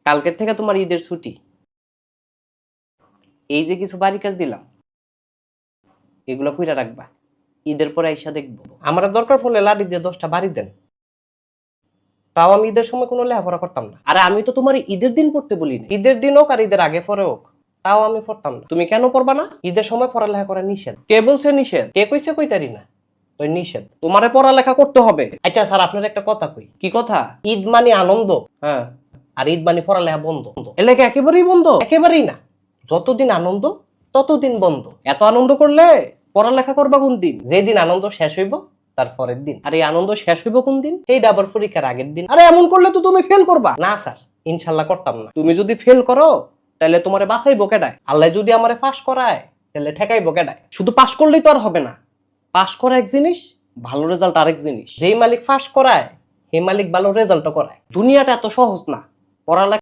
কালকের থেকে তোমার ঈদের ছুটি। এই যে কিছু বাড়ি কাজ দিলাম, এগুলো কইরা রাখবা, ঈদের পরে আইসা দেখবো। আমার দরকার পড়লে লাড়ি দিয়ে 10টা বাড়ি দেন, তাও আমি ঈদের সময় কোনো লেখাপড়া করতাম না। আরে আমি তো তোমার ঈদের দিন পড়তে বলি না, ঈদের দিন হোক আর ঈদের আগে পরে হোক, তাও আমি পড়তাম না। তুমি কেন পড়বা না? ঈদের সময় পড়ালেখা করা নিষেধ। কে বলছে নিষেধ? কে কইছে কইতারি না? ওই নিষেধ, তোমারে পড়ালেখা করতে হবে। আচ্ছা স্যার, আপনার একটা কথা কই। কি কথা? ঈদ মানে আনন্দ, হ্যাঁ, আর ঈদ মানে পড়ালেখা বন্ধ। এলাকা একেবারেই বন্ধ? একেবারেই না, যতদিন আনন্দ ততদিন বন্ধ। এত আনন্দ করলে পড়ালেখা করবা কোন দিন? যেদিন আনন্দ শেষ হইব তার পরের দিন। আর এই আনন্দ শেষ হইব কোন দিন? এইটা আবার পরীক্ষার আগের দিন। আরে এমন করলে তো তুমি ফেল করবা। না স্যার, ইনশাল্লাহ করতাম না। তুমি যদি ফেল করো তাহলে তোমারে বাঁচাইবো কেডায়? আল্লাহ যদি আমারে পাস করায় তাহলে ঠেকাইবো কেডায়? শুধু পাস করলেই তো আর হবে না। পাস করা এক জিনিস, ভালো রেজাল্ট আরেক জিনিস। যেই মালিক পাস করায় সেই মালিক ভালো রেজাল্টও করায়। দুনিয়াটা এত সহজ না। পড়ালেখা